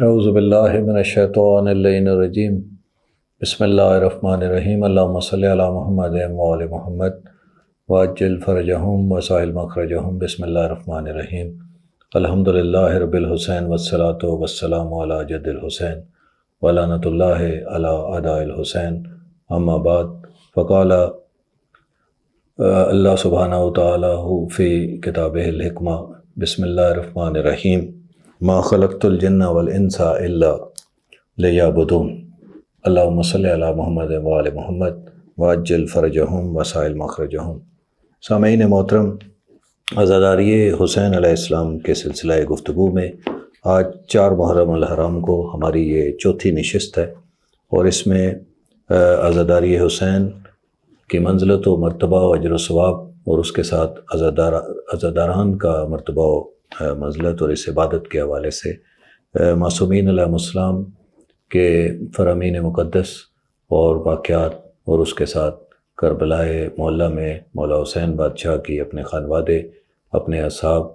اعوذ باللہ من الشیطان اللعین الرجیم بسم اللہ الرحمن الرحیم اللہم صلی علی محمد وآل محمد وعجل فرجہم وسائل مخرجہم بسم اللہ الرحمن الرحیم الحمدللہ رب الحسین والصلاة والسلام علی جد الحسین ولعنۃ اللہ علی اعداء الحسین اما بعد فقال اللہ سبحانہ وتعالی فی کتابہ الحکمہ بسم اللہ الرحمن الرحیم ما خلقت الجن والانس الا لیعبدون اللہم صلی علی محمد وآل محمد وعجل فرجہم وسائل مخرجہم۔ سامعین محترم، عزاداری حسین علیہ السلام کے سلسلہ گفتگو میں آج 4 محرم الحرام کو ہماری یہ چوتھی نشست ہے، اور اس میں عزاداری حسین کی منزلت و مرتبہ و اجر و ثواب اور اس کے ساتھ عزاداران کا مرتبہ و منزلت اور اس عبادت کے حوالے سے معصومین علیہ السلام کے فرامین مقدس اور واقعات، اور اس کے ساتھ کربلا معلیٰ میں مولا حسین بادشاہ کی اپنے خانوادے، اپنے اصحاب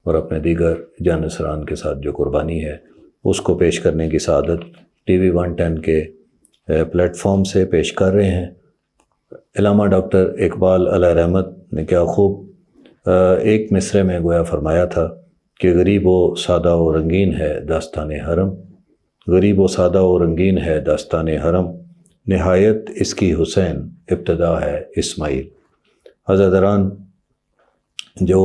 اور اپنے دیگر جانشران کے ساتھ جو قربانی ہے، اس کو پیش کرنے کی سعادت ٹی وی 110 کے پلیٹ فارم سے پیش کر رہے ہیں۔ علامہ ڈاکٹر اقبال علیہ رحمت نے کیا خوب ایک مصرعے میں گویا فرمایا تھا کہ غریب و سادہ و رنگین ہے داستان حرم، غریب و سادہ و رنگین ہے داستان حرم، نہایت اس کی حسین ابتدا ہے اسماعیل۔ عزاداران جو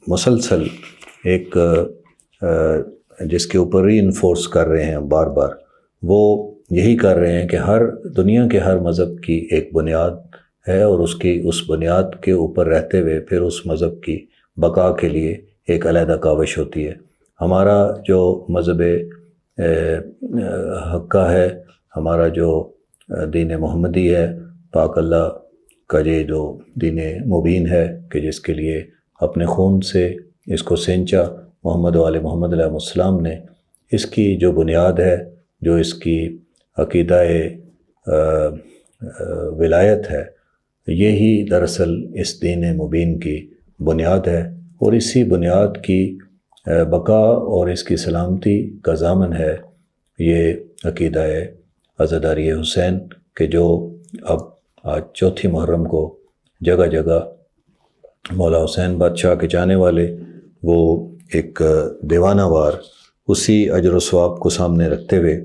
مسلسل ایک جس کے اوپر ری انفورس کر رہے ہیں بار بار، وہ یہی کر رہے ہیں کہ دنیا کے ہر مذہب کی ایک بنیاد ہے، اور اس بنیاد کے اوپر رہتے ہوئے پھر اس مذہب کی بقا کے لیے ایک علیحدہ کاوش ہوتی ہے۔ ہمارا جو مذہب حقہ ہے، ہمارا جو دین محمدی ہے، پاک اللہ کا یہ جو دین مبین ہے کہ جس کے لیے اپنے خون سے اس کو سینچا محمد و آل محمد علیہ السلام نے، اس کی جو بنیاد ہے، جو اس کی عقیدہ ولایت ہے، یہی دراصل اس دین مبین کی بنیاد ہے، اور اسی بنیاد کی بقا اور اس کی سلامتی کا ضامن ہے یہ عقیدہ عزاداری حسین، کہ جو اب آج چوتھی محرم کو جگہ جگہ مولا حسین بادشاہ کے جانے والے وہ ایک دیوانہ وار اسی اجر و ثواب کو سامنے رکھتے ہوئے،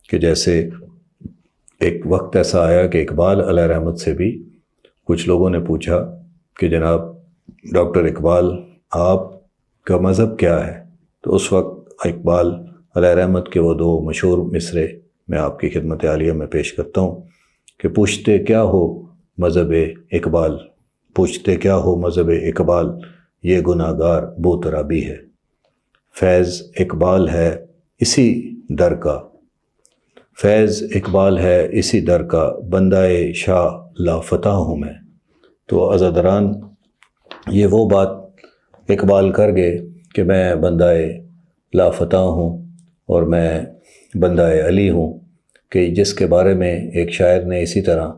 کہ جیسے ایک وقت ایسا آیا کہ اقبال علیہ رحمت سے بھی کچھ لوگوں نے پوچھا کہ جناب ڈاکٹر اقبال، آپ کا مذہب کیا ہے؟ تو اس وقت اقبال علیہ رحمت کے وہ 2 مشہور مصرعے میں آپ کی خدمت عالیہ میں پیش کرتا ہوں کہ پوچھتے کیا ہو مذہب اقبال، پوچھتے کیا ہو مذہب اقبال، یہ گناہ گار بو ترابی ہے، فیض اقبال ہے اسی در کا، فیض اقبال ہے اسی در کا، بندہ شاہ لافتہ ہوں میں۔ تو عزاداران، یہ وہ بات اقبال کر گئے کہ میں بندہ لافتہ ہوں اور میں بندہ علی ہوں، کہ جس کے بارے میں ایک شاعر نے اسی طرح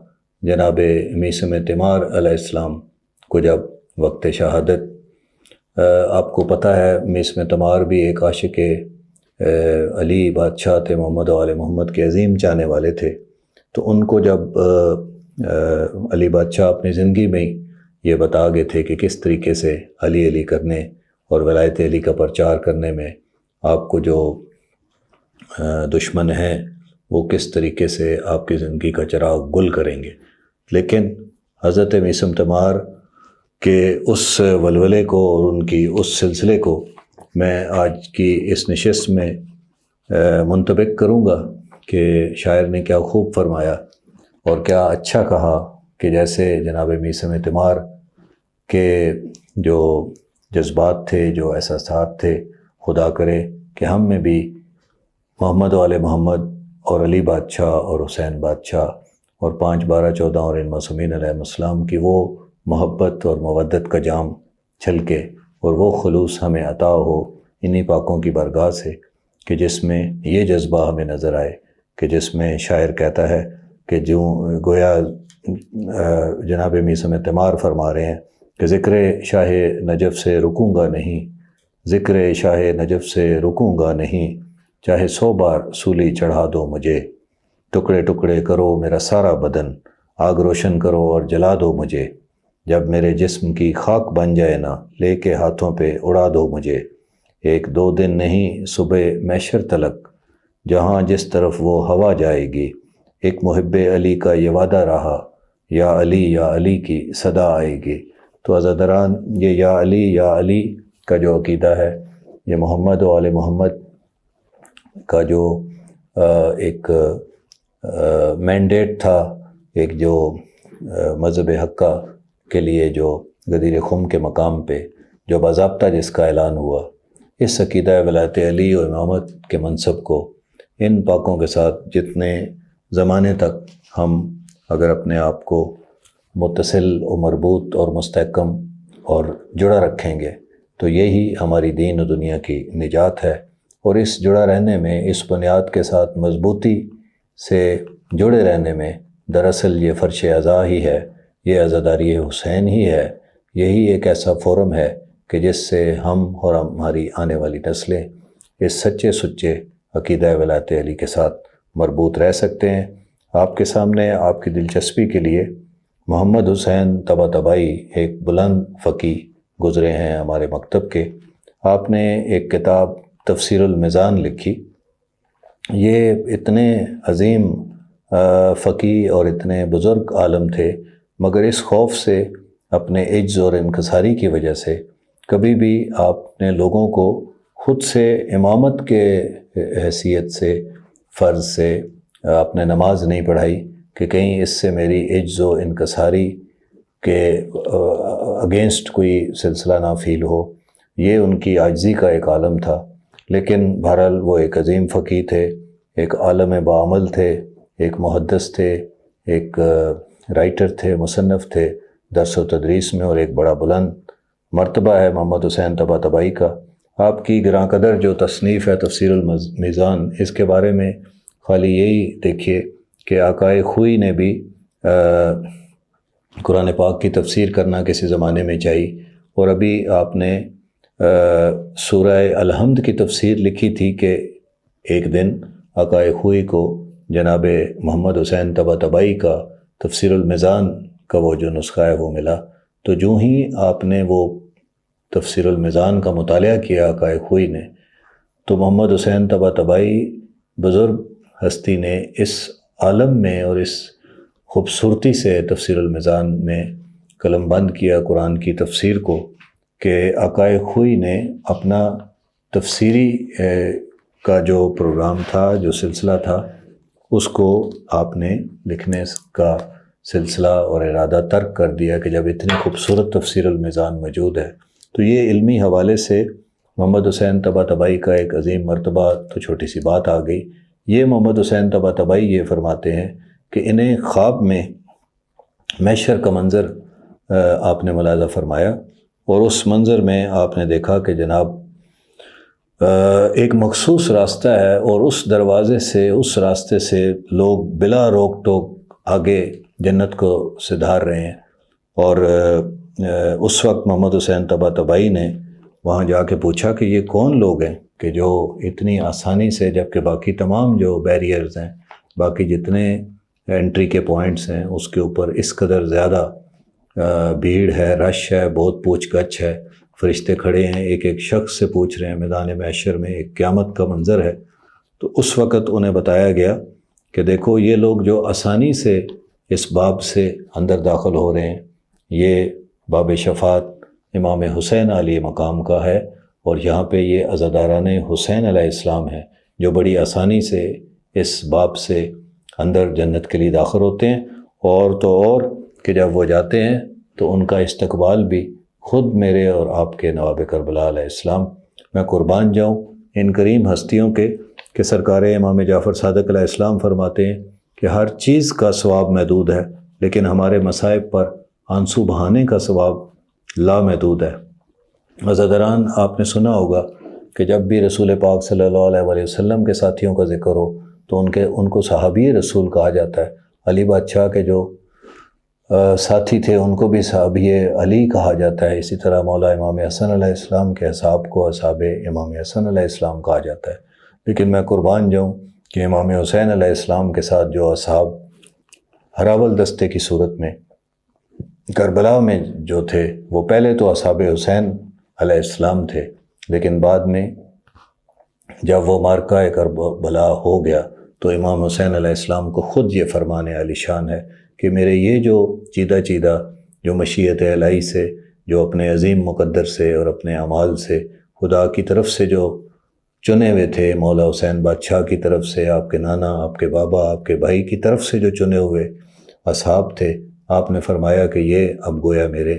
جناب میثم تیمار علیہ السلام کو جب وقت شہادت، آپ کو پتہ ہے میثم تیمار بھی ایک عاشق علی بادشاہ تھے، محمد و آل محمد کے عظیم چاہنے والے تھے، تو ان کو جب علی بادشاہ اپنی زندگی میں یہ بتا گئے تھے کہ کس طریقے سے علی علی کرنے اور ولایت علی کا پرچار کرنے میں آپ کو جو دشمن ہیں وہ کس طریقے سے آپ کی زندگی کا چراغ گل کریں گے، لیکن حضرت میثم تیمار کے اس ولولے کو اور ان کی اس سلسلے کو میں آج کی اس نشست میں منطبق کروں گا کہ شاعر نے کیا خوب فرمایا اور کیا اچھا کہا، کہ جیسے جناب میثم تیمار کے جو جذبات تھے، جو احساسات تھے، خدا کرے کہ ہم میں بھی محمد و آل محمد اور علی بادشاہ اور حسین بادشاہ اور 5، 12، 14 اور ان معصومین علیہ السلام کی وہ محبت اور مودت کا جام چھلکے اور وہ خلوص ہمیں عطا ہو انہی پاکوں کی بارگاہ سے، کہ جس میں یہ جذبہ ہمیں نظر آئے، کہ جس میں شاعر کہتا ہے کہ جو گویا جناب میثم تیمار فرما رہے ہیں کہ ذکر شاہ نجف سے رکوں گا نہیں، ذکر شاہ نجف سے رکوں گا نہیں، چاہے 100 بار سولی چڑھا دو مجھے، ٹکڑے ٹکڑے کرو میرا سارا بدن، آگ روشن کرو اور جلا دو مجھے، جب میرے جسم کی خاک بن جائے نا لے کے ہاتھوں پہ اڑا دو مجھے، 1-2 دن نہیں صبح محشر تلک، جہاں جس طرف وہ ہوا جائے گی، ایک محب علی کا یہ وعدہ رہا، یا علی کی صدا آئے گی۔ تو عزاداران، یہ یا علی کا جو عقیدہ ہے، یہ محمد و آل محمد کا جو ایک مینڈیٹ تھا، ایک جو مذہب حقہ کے لیے جو غدیر خم کے مقام پہ جو باضابطہ جس کا اعلان ہوا، اس عقیدہ ولایت علی و امامت کے منصب کو ان پاکوں کے ساتھ جتنے زمانے تک ہم اگر اپنے آپ کو متصل و مربوط اور مستحکم اور جڑا رکھیں گے تو یہی ہماری دین و دنیا کی نجات ہے۔ اور اس جڑا رہنے میں، اس بنیاد کے ساتھ مضبوطی سے جڑے رہنے میں دراصل یہ فرش عزا ہی ہے، یہ عزاداری حسین ہی ہے، یہی ایک ایسا فورم ہے کہ جس سے ہم اور ہماری آنے والی نسلیں اس سچے سچے عقیدہ ولایت علی کے ساتھ مربوط رہ سکتے ہیں۔ آپ کے سامنے آپ کی دلچسپی کے لیے محمد حسین طباطبائی ایک بلند فقی گزرے ہیں ہمارے مکتب کے۔ آپ نے ایک کتاب تفسیر المیزان لکھی۔ یہ اتنے عظیم فقی اور اتنے بزرگ عالم تھے، مگر اس خوف سے، اپنے عجز اور انکساری کی وجہ سے، کبھی بھی آپ نے لوگوں کو خود سے امامت کے حیثیت سے، فرض سے آپ نے نماز نہیں پڑھائی کہ کہیں اس سے میری عجز و انکساری کے اگینسٹ کوئی سلسلہ نہ فیل ہو۔ یہ ان کی عاجزی کا ایک عالم تھا، لیکن بہرحال وہ ایک عظیم فقی تھے، ایک عالم بعمل تھے، ایک محدث تھے، ایک رائٹر تھے، مصنف تھے درس و تدریس میں، اور ایک بڑا بلند مرتبہ ہے محمد حسین طباطبائی کا۔ آپ کی گراں قدر جو تصنیف ہے تفسیر المیزان، اس کے بارے میں خالی یہی دیکھیے کہ آقائے خوئی نے بھی قرآن پاک کی تفسیر کرنا کسی زمانے میں چاہی، اور ابھی آپ نے سورہ الحمد کی تفسیر لکھی تھی کہ ایک دن آقائے خوئی کو جناب محمد حسین طباطبائی کا تفسیر المیزان کا وہ جو نسخہ ہے وہ ملا، تو جو ہی آپ نے وہ تفسیر المیزان کا مطالعہ کیا آقائے خوئی نے، تو محمد حسین طباطبائی بزرگ ہستی نے اس عالم میں اور اس خوبصورتی سے تفسیر المیزان میں قلم بند کیا قرآن کی تفسیر کو، کہ آقائے خوئی نے اپنا تفسیری کا جو پروگرام تھا، جو سلسلہ تھا، اس کو آپ نے لکھنے کا سلسلہ اور ارادہ ترک کر دیا کہ جب اتنی خوبصورت تفسیر المیزان موجود ہے۔ تو یہ علمی حوالے سے محمد حسین طباطبائی کا ایک عظیم مرتبہ، تو چھوٹی سی بات آ گئی۔ یہ محمد حسین طباطبائی یہ فرماتے ہیں کہ انہیں خواب میں محشر کا منظر آپ نے ملاحظہ فرمایا، اور اس منظر میں آپ نے دیکھا کہ جناب ایک مخصوص راستہ ہے، اور اس دروازے سے، اس راستے سے لوگ بلا روک ٹوک آگے جنت کو سدھار رہے ہیں۔ اور اس وقت محمد حسین طباطبائی نے وہاں جا کے پوچھا کہ یہ کون لوگ ہیں کہ جو اتنی آسانی سے، جبکہ باقی تمام جو بیریئرز ہیں، باقی جتنے انٹری کے پوائنٹس ہیں، اس کے اوپر اس قدر زیادہ بھیڑ ہے، رش ہے، بہت پوچھ گچھ ہے، فرشتے کھڑے ہیں، ایک ایک شخص سے پوچھ رہے ہیں، میدان محشر میں ایک قیامت کا منظر ہے۔ تو اس وقت انہیں بتایا گیا کہ دیکھو یہ لوگ جو آسانی سے اس باب سے اندر داخل ہو رہے ہیں، یہ باب شفاعت امام حسین علیہ مقام کا ہے، اور یہاں پہ یہ عزاداران حسین علیہ السلام ہیں جو بڑی آسانی سے اس باب سے اندر جنت کے لیے داخل ہوتے ہیں۔ اور تو اور کہ جب وہ جاتے ہیں تو ان کا استقبال بھی خود میرے اور آپ کے نواب کربلا علیہ السلام، میں قربان جاؤں ان کریم ہستیوں کے، کہ سرکار امام جعفر صادق علیہ السلام فرماتے ہیں کہ ہر چیز کا ثواب محدود ہے، لیکن ہمارے مصائب پر آنسو بہانے کا ثواب لامحدود ہے۔ عزاداران، آپ نے سنا ہوگا کہ جب بھی رسول پاک صلی اللہ علیہ وآلہ وسلم کے ساتھیوں کا ذکر ہو تو ان کو صحابی رسول کہا جاتا ہے۔ علی بادشاہ کے جو ساتھی تھے ان کو بھی صحابی علی کہا جاتا ہے۔ اسی طرح مولا امام حسن علیہ السلام کے اصحاب کو اصحاب امام حسن علیہ السلام کہا جاتا ہے۔ لیکن میں قربان جاؤں کہ امام حسین علیہ السلام کے ساتھ جو اصحاب ہراول دستے کی صورت میں کربلا میں جو تھے، وہ پہلے تو اصحاب حسین علیہ السلام تھے، لیکن بعد میں جب وہ مارکہ کربلا ہو گیا تو امام حسین علیہ السلام کو خود یہ فرمانے عالی شان ہے کہ میرے یہ جو چیدہ چیدہ جو مشیت الہی سے، جو اپنے عظیم مقدر سے اور اپنے اعمال سے خدا کی طرف سے جو چنے ہوئے تھے، مولا حسین بادشاہ کی طرف سے، آپ کے نانا، آپ کے بابا، آپ کے بھائی کی طرف سے جو چنے ہوئے اصحاب تھے، آپ نے فرمایا کہ یہ اب گویا میرے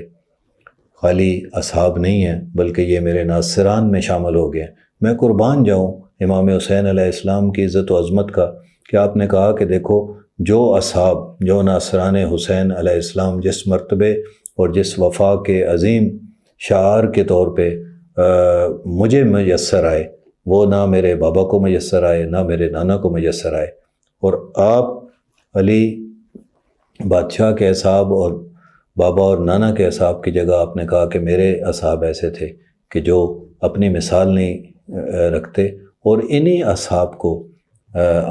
خالی اصحاب نہیں ہیں بلکہ یہ میرے ناصران میں شامل ہو گئے۔ میں قربان جاؤں امام حسین علیہ السلام کی عزت و عظمت کا کہ آپ نے کہا کہ دیکھو جو اصحاب، جو ناصران حسین علیہ السلام جس مرتبے اور جس وفا کے عظیم شعار کے طور پہ مجھے میسر آئے، وہ نہ میرے بابا کو میسر آئے، نہ میرے نانا کو میسر آئے، اور آپ علی بادشاہ کے اصحاب اور بابا اور نانا کے اصحاب کی جگہ آپ نے کہا کہ میرے اصحاب ایسے تھے کہ جو اپنی مثال نہیں رکھتے، اور انہی اصحاب کو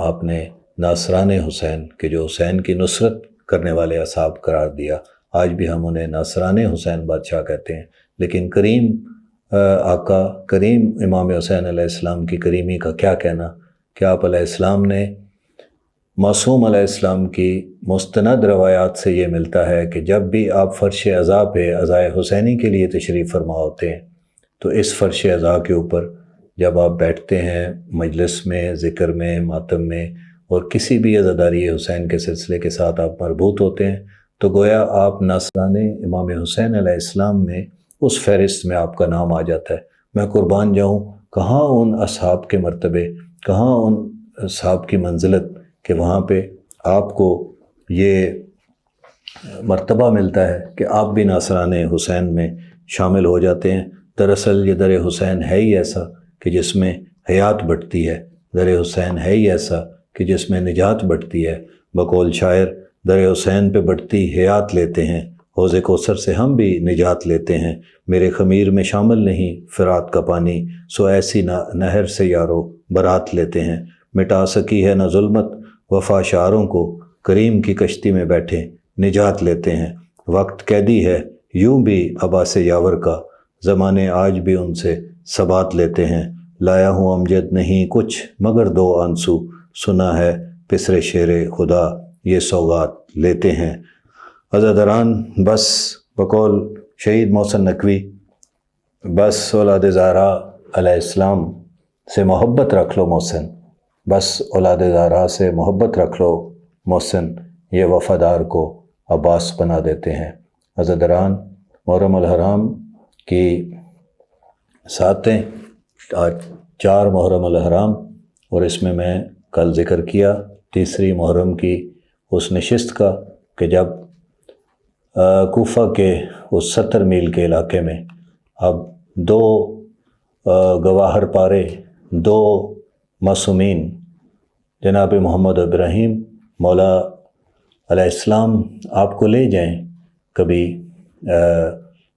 آپ نے ناصران حسین کہ جو حسین کی نصرت کرنے والے اصحاب قرار دیا۔ آج بھی ہم انہیں ناصران حسین بادشاہ کہتے ہیں، لیکن کریم آقا کریم امام حسین علیہ السلام کی کریمی کا کیا کہنا کہ آپ علیہ السلام نے معصوم علیہ السلام کی مستند روایات سے یہ ملتا ہے کہ جب بھی آپ فرش عزا پہ عزائے حسینی کے لیے تشریف فرما ہوتے ہیں تو اس فرش عزا کے اوپر جب آپ بیٹھتے ہیں مجلس میں، ذکر میں، ماتم میں، اور کسی بھی عزاداری حسین کے سلسلے کے ساتھ آپ مربوط ہوتے ہیں تو گویا آپ ناصران امام حسین علیہ السلام میں اس فہرست میں آپ کا نام آ جاتا ہے۔ میں قربان جاؤں کہاں ان اصحاب کے مرتبے، کہاں ان اصحاب کی منزلت کہ وہاں پہ آپ کو یہ مرتبہ ملتا ہے کہ آپ بھی ناصران حسین میں شامل ہو جاتے ہیں۔ دراصل یہ در حسین ہے ہی ایسا کہ جس میں حیات بٹتی ہے، در حسین ہے ہی ایسا کہ جس میں نجات بٹتی ہے۔ بقول شاعر در حسین پہ بٹتی حیات لیتے ہیں، حوض کوثر سے ہم بھی نجات لیتے ہیں، میرے خمیر میں شامل نہیں فرات کا پانی، سو ایسی نہر سے یارو برات لیتے ہیں، مٹا سکی ہے نہ ظلمت وفا شعاروں کو، کریم کی کشتی میں بیٹھے نجات لیتے ہیں، وقت قیدی ہے یوں بھی عباس یاور کا، زمانے آج بھی ان سے ثبات لیتے ہیں، لایا ہوں امجد نہیں کچھ مگر دو آنسو، سنا ہے پسر شیر خدا یہ سوغات لیتے ہیں۔ عزاداران بس بقول شہید محسن نقوی، بس اولاد زہرا علیہ السلام سے محبت رکھ لو محسن، بس اولاد زہرا سے محبت رکھ لو محسن، یہ وفادار کو عباس بنا دیتے ہیں۔ عزاداران محرم الحرام کی ساتیں، آج 4 محرم الحرام، اور اس میں کل ذکر کیا تیسری محرم کی اس نشست کا کہ جب کوفہ کے اس 70 میل کے علاقے میں اب 2 گواہر پارے، 2 معصومین جناب محمد ابراہیم مولا علیہ السلام آپ کو لے جائیں کبھی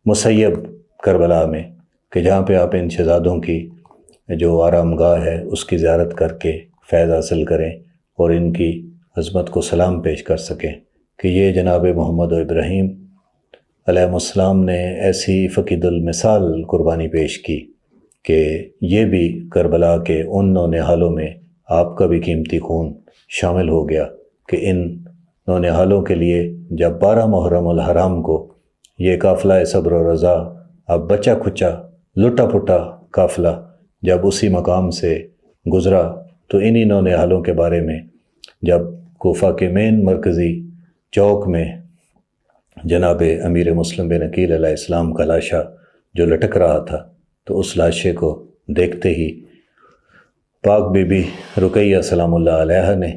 مسیب کربلا میں کہ جہاں پہ آپ ان شہزادوں کی جو آرام گاہ ہے اس کی زیارت کر کے فیض حاصل کریں اور ان کی عظمت کو سلام پیش کر سکیں کہ یہ جناب محمد ابراہیم علیہ السلام نے ایسی فقید المثال قربانی پیش کی کہ یہ بھی کربلا کے ان نونہالوں میں آپ کا بھی قیمتی خون شامل ہو گیا کہ ان نونہالوں کے لیے جب 12 محرم الحرام کو یہ قافلہ صبر و رضا، اب بچا کھچا لٹا پھٹا قافلہ جب اسی مقام سے گزرا تو انہی نونہالوں کے بارے میں جب کوفہ کے مین مرکزی چوک میں جناب امیر مسلم بن عقیل علیہ السلام کا لاشا جو لٹک رہا تھا تو اس لاشے کو دیکھتے ہی پاک بی بی رقیہ سلام اللہ علیہ نے،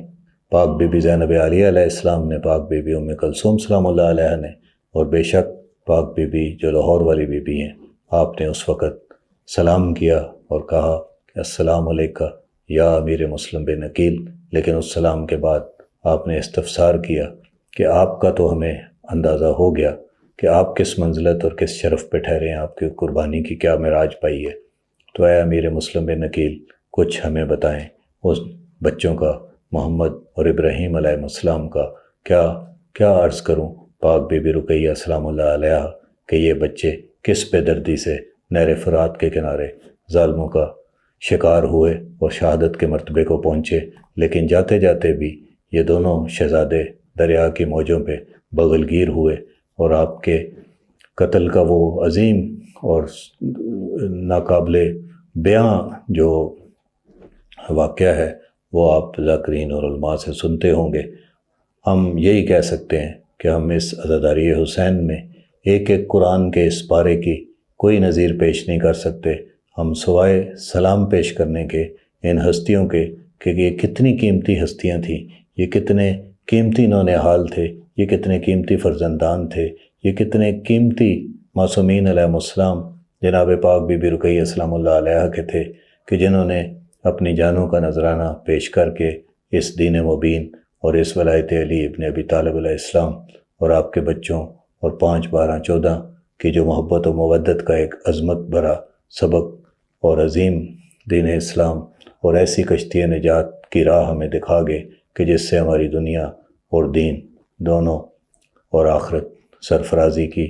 پاک بی بی زینب عالیہ علیہ السلام نے، پاک بی بی ام کلثوم سلام اللہ علیہ نے، اور بے شک پاک بی بی جو لاہور والی بی بی ہیں، آپ نے اس وقت سلام کیا اور کہا کہ السلام علیکہ یا امیر مسلم بن عقیل، لیکن اس سلام کے بعد آپ نے استفسار کیا کہ آپ کا تو ہمیں اندازہ ہو گیا کہ آپ کس منزلت اور کس شرف پہ ٹھہرے ہیں، آپ کی قربانی کی کیا معراج پائی ہے، تو اے امیر مسلم بن عقیل کچھ ہمیں بتائیں اس بچوں کا، محمد اور ابراہیم علیہ السلام کا کیا عرض کروں پاک بی بی رقیہ سلام اللہ علیہ کہ یہ بچے کس بے دردی سے نہر فرات کے کنارے ظالموں کا شکار ہوئے اور شہادت کے مرتبے کو پہنچے، لیکن جاتے جاتے بھی یہ دونوں شہزادے دریا کی موجوں پہ بغل گیر ہوئے، اور آپ کے قتل کا وہ عظیم اور ناقابل بیاں جو واقعہ ہے وہ آپ ذاکرین اور علماء سے سنتے ہوں گے۔ ہم یہی کہہ سکتے ہیں کہ ہم اس عزاداری حسین میں ایک ایک قرآن کے اس پارے کی کوئی نظیر پیش نہیں کر سکتے، ہم سوائے سلام پیش کرنے کے ان ہستیوں کے کہ یہ کتنی قیمتی ہستیاں تھیں، یہ کتنے قیمتی نونہال تھے، یہ کتنے قیمتی فرزندان تھے، یہ کتنے قیمتی معصومین علیہ السلام جناب پاک بی بی رقیہ سلام اللہ علیہ کے تھے، کہ جنہوں نے اپنی جانوں کا نذرانہ پیش کر کے اس دین مبین اور اس ولایت علی ابن ابی طالب علیہ السلام اور آپ کے بچوں اور 5، 12، 14 کی جو محبت و مودت کا ایک عظمت بھرا سبق اور عظیم دین اسلام اور ایسی کشتی نجات کی راہ ہمیں دکھا گئے کہ جس سے ہماری دنیا اور دین دونوں اور آخرت سرفرازی کی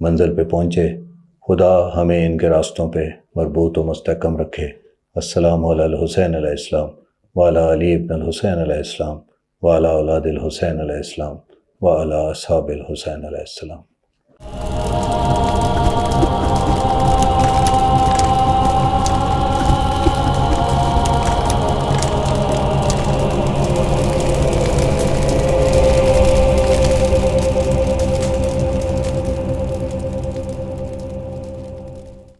منزل پہ پہنچے۔ خدا ہمیں ان کے راستوں پہ مربوط و مستحکم رکھے۔ السلام علی الحسین علیہ السلام وعلی علی ابن الحسین علیہ السلام وعلی اولاد الحسین علیہ السلام وعلی اصحاب الحسین علیہ السلام۔